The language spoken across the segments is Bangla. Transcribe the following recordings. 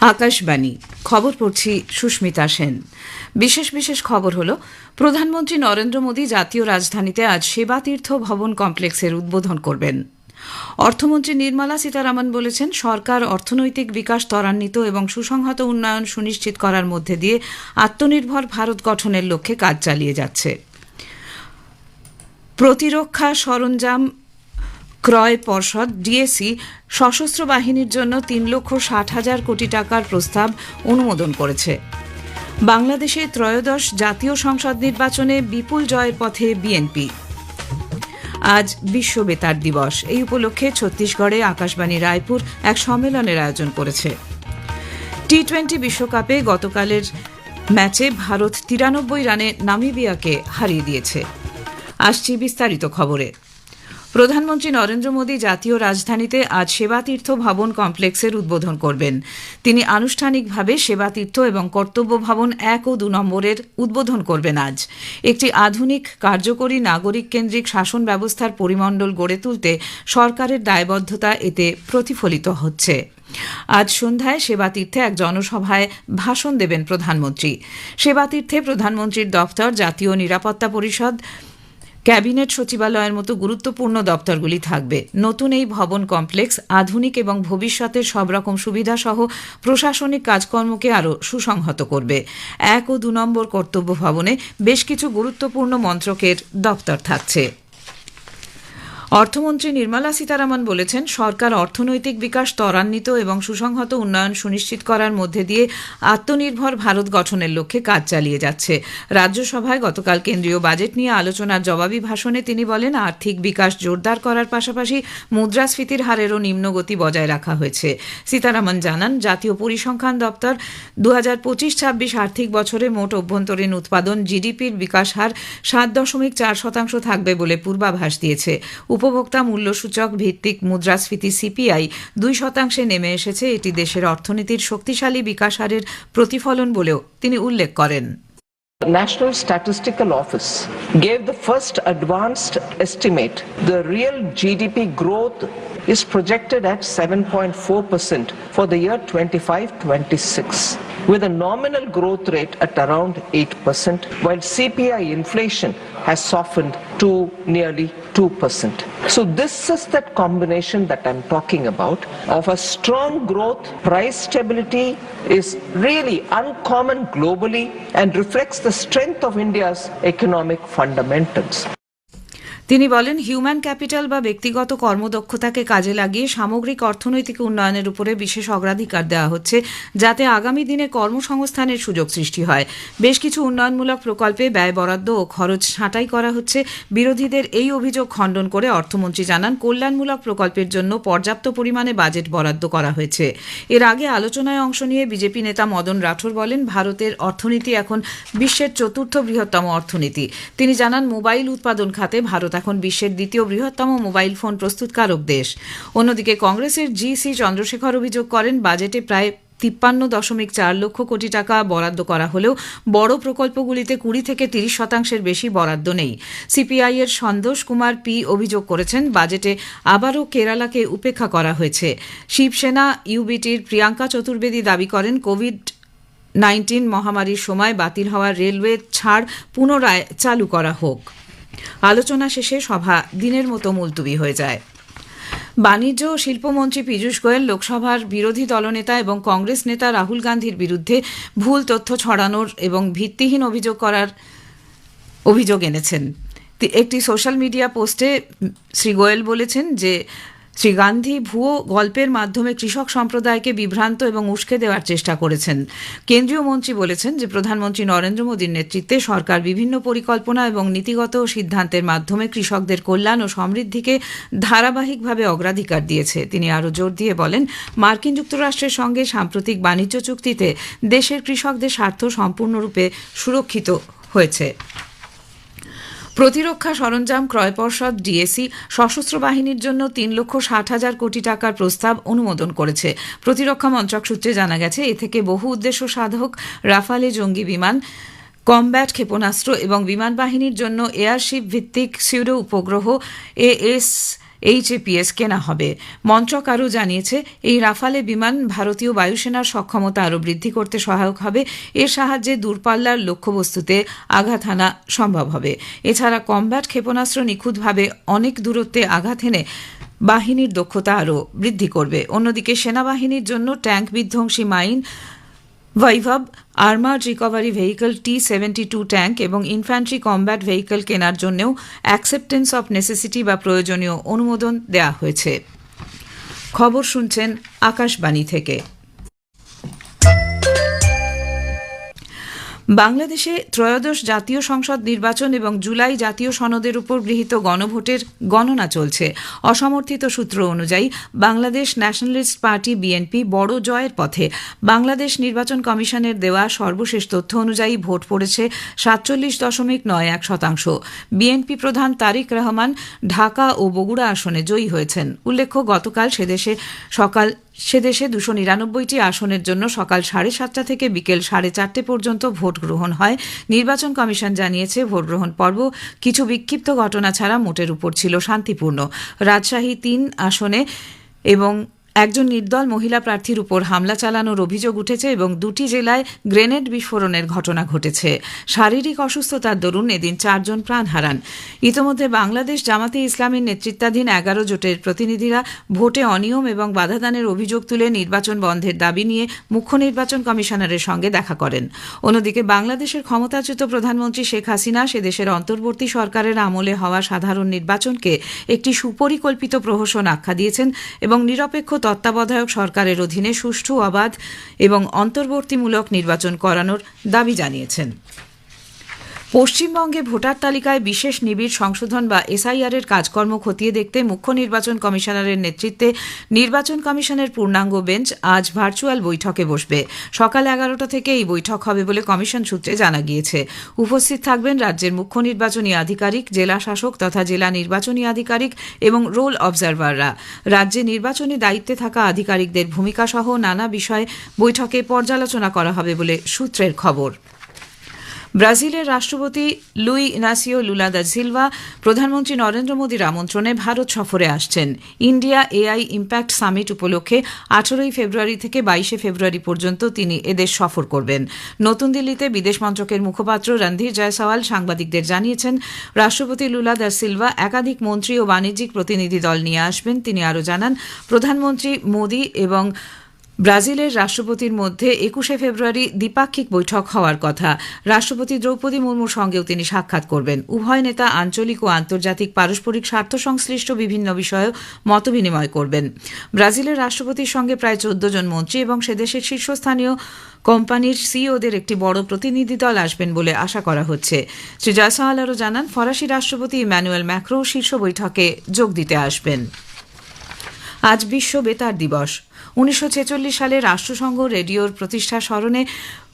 আকাশবাণী খবর পড়ছি সুস্মিতা সেন। বিশেষ বিশেষ খবর হলো, প্রধানমন্ত্রী নরেন্দ্র মোদী জাতীয় রাজধানীতে আজ সেবাতীর্থ ভবন কমপ্লেক্সের উদ্বোধন করবেন। অর্থমন্ত্রী নির্মলা সীতারামন বলেছেন, সরকার অর্থনৈতিক বিকাশ ত্বরান্বিত এবং সুসংহত উন্নয়ন সুনিশ্চিত করার মধ্যে দিয়ে আত্মনির্ভর ভারত গঠনের লক্ষ্যে কাজ চালিয়ে যাচ্ছে। প্রতিরক্ষা সরঞ্জাম ক্রয় পর্ষদ ডিএসি সশস্ত্র বাহিনীর জন্য 3,60,000 কোটি টাকার প্রস্তাব অনুমোদন করেছে। বাংলাদেশে ত্রয়োদশ জাতীয় সংসদ নির্বাচনে বিপুল জয়ের পথে বিএনপি। আজ বিশ্ব বেতার দিবস। এই উপলক্ষে ছত্তিশগড়ে আকাশবাণী রায়পুর এক সম্মেলনের আয়োজন করেছে। টি-20 বিশ্বকাপে গতকালের ম্যাচে ভারত 93 রানে নামিবিয়াকে হারিয়ে দিয়েছে। আসছি বিস্তারিত খবরে। প্রধানমন্ত্রী নরেন্দ্র মোদী জাতীয় রাজধানীতে আজ সেবাতীর্থ ভবন কমপ্লেক্সের উদ্বোধন করবেন। তিনি আনুষ্ঠানিকভাবে সেবাতীর্থ এবং কর্তব্য ভবন 1 ও 2 নম্বরের উদ্বোধন করবেন আজ। একটি আধুনিক কার্যকরী নাগরিক কেন্দ্রিক শাসন ব্যবস্থার পরিমণ্ডল গড়ে তুলতে সরকারের দায়বদ্ধতা এতে প্রতিফলিত হচ্ছে। আজ সন্ধ্যায় সেবাতীর্থে এক জনসভায় ভাষণ দেবেন প্রধানমন্ত্রী। সেবাতীর্থে প্রধানমন্ত্রীর দফতর, জাতীয় নিরাপত্তা পরিষদ, ক্যাবিনেট সচিবালয়ের মতো গুরুত্বপূর্ণ দপ্তরগুলি থাকবে। নতুন এই ভবন কমপ্লেক্স আধুনিক এবং ভবিষ্যতের সব রকম সুবিধাসহ প্রশাসনিক কাজকর্মকে আরও সুসংহত করবে। 1 ও 2 নম্বর কর্তব্য ভবনে বেশ কিছু গুরুত্বপূর্ণ মন্ত্রকের দপ্তর থাকছে। অর্থমন্ত্রী নির্মলা সীতারামন বলেছেন, সরকার অর্থনৈতিক বিকাশ ত্বরান্বিত এবং সুসংহত উন্নয়ন সুনিশ্চিত করার মধ্যে দিয়ে আত্মনির্ভর ভারত গঠনের লক্ষ্যে কাজ চালিয়ে যাচ্ছে। রাজ্যসভায় গতকাল কেন্দ্রীয় বাজেট নিয়ে আলোচনার জবাবি ভাষণে তিনি বলেন, আর্থিক বিকাশ জোরদার করার পাশাপাশি মুদ্রাস্ফীতির হারেরও নিম্নগতি বজায় রাখা হয়েছে। সীতারামন জানান, জাতীয় পরিসংখ্যান দপ্তর 2025-26 আর্থিক বছরে মোট অভ্যন্তরীণ উৎপাদন জিডিপির বিকাশ হার 7.4% থাকবে বলে পূর্বাভাস দিয়েছে। উপভোক্তা মূল্যসূচক ভিত্তিক মুদ্রাস্ফীতি সিপিআই 2% নেমে এসেছে। এটি দেশের অর্থনীতির শক্তিশালী বিকাশ হারের প্রতিফলন বলেও তিনি উল্লেখ করেন। The National Statistical Office gave the first advanced estimate. The real GDP growth is projected at 7.4% for the year 25-26, with a nominal growth rate at around 8%, while CPI inflation has softened to nearly 2%. So this is that combination that I'm talking about of a strong growth. Price stability is really uncommon globally and reflects the strength of India's economic fundamentals. তিনি বলেন, হিউম্যান ক্যাপিটাল বা ব্যক্তিগত কর্মদক্ষতাকে কাজে লাগিয়ে সামগ্রিক অর্থনৈতিক উন্নয়নের উপরে বিশেষ অগ্রাধিকার দেওয়া হচ্ছে, যাতে আগামী দিনে কর্মসংস্থানের সুযোগ সৃষ্টি হয়। বেশ কিছু উন্নয়নমূলক প্রকল্পে ব্যয় বরাদ্দ ও খরচ ছাঁটাই করা হচ্ছে। বিরোধীদের এই অভিযোগ খণ্ডন করে অর্থমন্ত্রী জানান, কল্যাণমূলক প্রকল্পের জন্য পর্যাপ্ত পরিমাণে বাজেট বরাদ্দ করা হয়েছে। এর আগে আলোচনায় অংশ নিয়ে বিজেপি নেতা মদন রাঠোর বলেন, ভারতের অর্থনীতি এখন বিশ্বের 4র্থ বৃহত্তম অর্থনীতি। তিনি জানান, মোবাইল উৎপাদন খাতে ভারত এখন বিশ্বের 2য় বৃহত্তম মোবাইল ফোন প্রস্তুতকারক দেশ। অন্যদিকে কংগ্রেসের জি.সি. চন্দ্রশেখর অভিযোগ করেন, বাজেটে প্রায় 53.4 লক্ষ কোটি টাকা বরাদ্দ করা হলেও বড় প্রকল্পগুলিতে 20 থেকে 30% বেশি বরাদ্দ নেই। সিপিআই এর সন্তোষ কুমার পি অভিযোগ করেছেন, বাজেটে আবারও কেরালাকে উপেক্ষা করা হয়েছে। শিবসেনা ইউবিটির প্রিয়াঙ্কা চতুর্বেদী দাবি করেন, কোভিড-19 মহামারীর সময় বাতিল হওয়া রেলওয়ে ছাড় পুনরায় চালু করা হোক। আলোচনা শেষে সভা দিনের মতো মুলতুবি হয়ে যায়। বাণিজ্য ও শিল্পমন্ত্রী পীযূষ গোয়েল লোকসভার বিরোধী দলনেতা এবং কংগ্রেস নেতা রাহুল গান্ধীর বিরুদ্ধে ভুল তথ্য ছড়ানোর এবং ভিত্তিহীন অভিযোগ এনেছেন। একটি সোশ্যাল মিডিয়া পোস্টে শ্রী গোয়েল বলেছেন যে শ্রী গান্ধী ভুয়ো গল্পের মাধ্যমে কৃষক সম্প্রদায়কে বিভ্রান্ত এবং উস্কে দেওয়ার চেষ্টা করেছেন। কেন্দ্রীয় মন্ত্রী বলেছেন যে প্রধানমন্ত্রী নরেন্দ্র মোদীর নেতৃত্বে সরকার বিভিন্ন পরিকল্পনা এবং নীতিগত সিদ্ধান্তের মাধ্যমে কৃষকদের কল্যাণ ও সমৃদ্ধিকে ধারাবাহিকভাবে অগ্রাধিকার দিয়েছে। তিনি আরও জোর দিয়ে বলেন, মার্কিন যুক্তরাষ্ট্রের সঙ্গে সাম্প্রতিক বাণিজ্য চুক্তিতে দেশের কৃষকদের স্বার্থ সম্পূর্ণরূপে সুরক্ষিত হয়েছে। প্রতিরক্ষা সরঞ্জাম ক্রয় পর্ষদ ডিএসি সশস্ত্র বাহিনীর জন্য 3,60,000 কোটি টাকার প্রস্তাব অনুমোদন করেছে। প্রতিরক্ষা মন্ত্রক সূত্রে জানা গেছে, এ থেকে বহু উদ্দেশ্য সাধক রাফালে জঙ্গি বিমান, কমব্যাট ক্ষেপণাস্ত্র এবং বিমান বাহিনীর জন্য এয়ারশিপ ভিত্তিক সিউডো উপগ্রহ HAPS কেনা হবে। মন্ত্রক আরও জানিয়েছে, এই রাফালে বিমান ভারতীয় বায়ুসেনার সক্ষমতা আরও বৃদ্ধি করতে সহায়ক হবে। এর সাহায্যে দূরপাল্লার লক্ষ্যবস্তুতে আঘাত হানা সম্ভব হবে। এছাড়া কমব্যাট ক্ষেপণাস্ত্র নিখুঁতভাবে অনেক দূরত্বে আঘাত হেনে বাহিনীর দক্ষতা আরও বৃদ্ধি করবে। অন্যদিকে সেনাবাহিনীর জন্য ট্যাঙ্ক বিধ্বংসী mine, Vibhav, armoured recovery vehicle T-72 tank এবং ইনফ্যান্ট্রি কমব্যাট ভেহিকল কেনার জন্যও অ্যাকসেপ্টেন্স অফ নেসেসিটি বা প্রয়োজনীয় অনুমোদন দেওয়া হয়েছে। খবর শুনছেন আকাশবাণী থেকে। বাংলাদেশে ত্রয়োদশ জাতীয় সংসদ নির্বাচন এবং জুলাই জাতীয় সনদের উপর গৃহীত গণভোটের গণনা চলছে। অসমর্থিত সূত্র অনুযায়ী বাংলাদেশ ন্যাশনালিস্ট পার্টি BNP বড় জয়ের পথে। বাংলাদেশ নির্বাচন কমিশনের দেওয়া সর্বশেষ তথ্য অনুযায়ী ভোট পড়েছে 47.91%। BNP প্রধান তারিক রহমান ঢাকা ও বগুড়া আসনে জয়ী হয়েছেন। উল্লেখ্য, গতকাল সেদেশে 299টি আসনের জন্য সকাল 7:30 থেকে বিকেল 4:30 পর্যন্ত ভোট গ্রহণ হয়। নির্বাচন কমিশন জানিয়েছে, ভোট গ্রহণ পর্ব কিছু বিক্ষিপ্ত ঘটনা ছাড়া মোটের উপর ছিল শান্তিপূর্ণ। রাজশাহী 3 আসনে এবং একজন নির্দল মহিলা প্রার্থীর উপর হামলা চালানোর অভিযোগ উঠেছে এবং 2টি জেলায় গ্রেনেড বিস্ফোরণের ঘটনা ঘটেছে। শারীরিক অসুস্থতার দরুন এদিন 4 জন প্রাণ হারান। ইতোমধ্যে বাংলাদেশ জামাতে ইসলামীর নেতৃত্বাধীন 11 জোটের প্রতিনিধিরা ভোটে অনিয়ম এবং বাধাদানের অভিযোগ তুলে নির্বাচন বন্ধের দাবি নিয়ে মুখ্য নির্বাচন কমিশনারের সঙ্গে দেখা করেন। অন্যদিকে বাংলাদেশের ক্ষমতাচ্যুত প্রধানমন্ত্রী শেখ হাসিনা সে দেশের অন্তর্বর্তী সরকারের আমলে হওয়া সাধারণ নির্বাচনকে একটি সুপরিকল্পিত প্রহসন আখ্যা দিয়েছেন এবং নিরপেক্ষ তত্ত্বাবধায়ক সরকারের অধীনে সুষ্ঠু, অবাধ এবং অন্তর্বর্তীমূলক নির্বাচন করানোর দাবি জানিয়েছেন। পশ্চিমবঙ্গে ভোটার তালিকায় বিশেষ নিবিড় সংশোধন বা SIR এর কাজকর্ম খতিয়ে দেখতে মুখ্য নির্বাচন কমিশনারের নেতৃত্বে নির্বাচন কমিশনের পূর্ণাঙ্গ বেঞ্চ আজ ভার্চুয়াল বৈঠকে বসবে। সকাল 11টা থেকে এই বৈঠক হবে বলে কমিশন সূত্রে জানা গিয়েছে। উপস্থিত থাকবেন রাজ্যের মুখ্য নির্বাচনী আধিকারিক, জেলা শাসক তথা জেলা নির্বাচনী আধিকারিক এবং রোল অবজারভাররা। রাজ্যে নির্বাচনী দায়িত্বে থাকা আধিকারিকদের ভূমিকা সহ নানা বিষয়ে বৈঠকে পর্যালোচনা করা হবে বলে সূত্রের খবর। ব্রাজিলের রাষ্ট্রপতি Luis Inacio Lula da Silva প্রধানমন্ত্রী নরেন্দ্র মোদীর আমন্ত্রণে ভারত সফরে আসছেন। ইন্ডিয়া AI ইম্প্যাক্ট সামিট উপলক্ষে 18 ফেব্রুয়ারি থেকে 22 ফেব্রুয়ারি পর্যন্ত তিনি এদেশ সফর করবেন। নতুন দিল্লিতে বিদেশ মন্ত্রকের মুখপাত্র রণধীর জয়সওয়াল সাংবাদিকদের জানিয়েছেন, রাষ্ট্রপতি লুলা দা সিলভা একাধিক মন্ত্রী ও বাণিজ্যিক প্রতিনিধি দল নিয়ে আসবেন। তিনি আরও জানান, প্রধানমন্ত্রী মোদী এবং ব্রাজিলের রাষ্ট্রপতির মধ্যে 21 ফেব্রুয়ারি দ্বিপাক্ষিক বৈঠক হওয়ার কথা। রাষ্ট্রপতি দ্রৌপদী মুর্মুর সঙ্গেও তিনি সাক্ষাৎ করবেন। উভয় নেতা আঞ্চলিক ও আন্তর্জাতিক পারস্পরিক স্বার্থ সংশ্লিষ্ট বিভিন্ন বিষয়েও মতবিনিময় করবেন। ব্রাজিলের রাষ্ট্রপতির সঙ্গে প্রায় 14 জন মন্ত্রী এবং সেদেশের শীর্ষস্থানীয় কোম্পানির সিইওদের একটি বড় প্রতিনিধি দল আসবেন বলে আশা করা হচ্ছে। শ্রী জয়সওয়াল আরও জানান, ফরাসি রাষ্ট্রপতি ইম্যানুয়েল ম্যাক্রো শীর্ষ বৈঠকে যোগ দিতে আসবেন। আজ বিশ্ব বেতার দিবস। 1946 সালে রাষ্ট্রসংঘ রেডিওর প্রতিষ্ঠা স্মরণে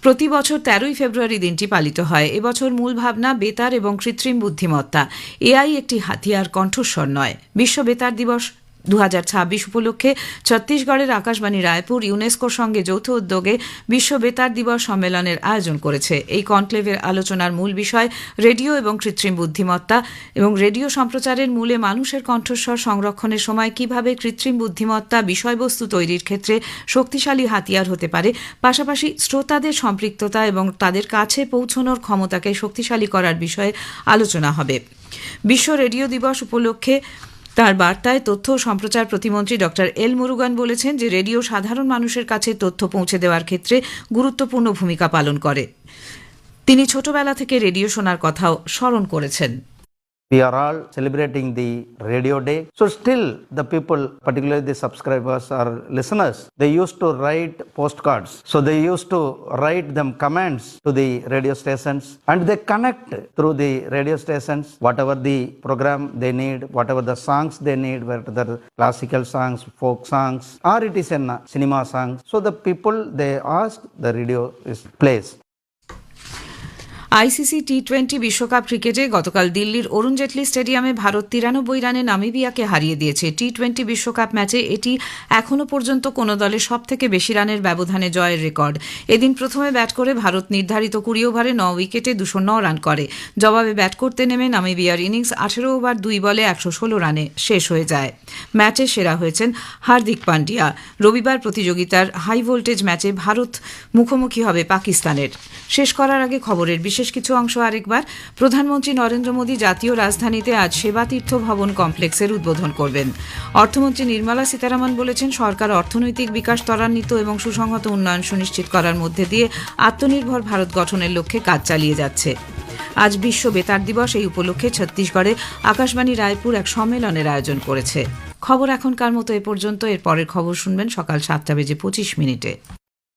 প্রতি বছর 13 ফেব্রুয়ারি দিনটি পালিত হয়। এবছর মূল ভাবনা বেতার এবং কৃত্রিম বুদ্ধিমত্তা। AI একটি হাতিয়ার, কণ্ঠস্বর নয়। বিশ্ব বেতার দিবস 2026 উপলক্ষে ছত্তিশগড়ের আকাশবাণী রায়পুর ইউনেস্কোর সঙ্গে যৌথ উদ্যোগে বিশ্ব বেতার দিবস সম্মেলনের আয়োজন করেছে। এই কনক্লেভের আলোচনার মূল বিষয় রেডিও এবং কৃত্রিম বুদ্ধিমত্তা এবং রেডিও সম্প্রচারের মূলে মানুষের কণ্ঠস্বর সংরক্ষণের সময় কিভাবে কৃত্রিম বুদ্ধিমত্তা বিষয়বস্তু তৈরির ক্ষেত্রে শক্তিশালী হাতিয়ার হতে পারে, পাশাপাশি শ্রোতাদের সম্পৃক্ততা এবং তাদের কাছে পৌঁছানোর ক্ষমতাকে শক্তিশালী করার বিষয়ে আলোচনা হবে। বিশ্ব রেডিও দিবস উপলক্ষে তার বার্তায় তথ্য ও সম্প্রচার প্রতিমন্ত্রী ডক্টর এল মুরুগান বলেছেন যে রেডিও সাধারণ মানুষের কাছে তথ্য পৌঁছে দেওয়ার ক্ষেত্রে গুরুত্বপূর্ণ ভূমিকা পালন করে। তিনি ছোটবেলা থেকে রেডিও শোনার কথাও স্মরণ করেছেন। We are all celebrating the Radio Day. So still the people, particularly the subscribers or listeners, they used to write postcards. So they used to write them comments to the radio stations and they connect through the radio stations whatever the program they need, whatever the songs they need, whether classical songs, folk songs, or it is in cinema songs. So the people they ask, the radio is plays. ICC T বিশ্বকাপ ক্রিকেটে গতকাল দিল্লির অরুণ জেটলি স্টেডিয়ামে ভারত 93 রানে নামিবিয়াকে হারিয়ে দিয়েছে। টি-20 বিশ্বকাপ ম্যাচে এটি এখনও পর্যন্ত কোনো দলের সবথেকে বেশি রানের ব্যবধানে জয়ের রেকর্ড। এদিন প্রথমে ব্যাট করে ভারত নির্ধারিত 20 ওভারে 9 উইকেটে 209 রান করে। জবাবে ব্যাট করতে নেমে নামিবিয়ার ইনিংস 18 ওভার 2 বলে 116 রানে শেষ হয়ে যায়। ম্যাচে সেরা হয়েছেন হার্দিক পান্ডিয়া। রবিবার প্রতিযোগিতার হাই ভোল্টেজ ম্যাচে ভারত মুখোমুখি হবে পাকিস্তানের। শেষ করার আগে খবরের বিশেষ কিছু অংশ আরেকবার। প্রধানমন্ত্রী নরেন্দ্র মোদী জাতীয় রাজধানীতে আজ সেবাতীর্থ ভবন কমপ্লেক্সের উদ্বোধন করবেন। অর্থমন্ত্রী নির্মলা সীতারামন বলেছেন, সরকার অর্থনৈতিক বিকাশ ত্বরান্বিত এবং সুসংহত উন্নয়ন সুনিশ্চিত করার মধ্যে দিয়ে আত্মনির্ভর ভারত গঠনের লক্ষ্যে কাজ চালিয়ে যাচ্ছে। আজ বিশ্ব বেতার দিবস। এই উপলক্ষে ছত্তিশগড়ে আকাশবাণী রায়পুর এক সম্মেলনের আয়োজন করেছে। খবর এখনকার মতো এ পর্যন্ত। এর পরের খবর শুনবেন সকাল 7:25 মিনিটে।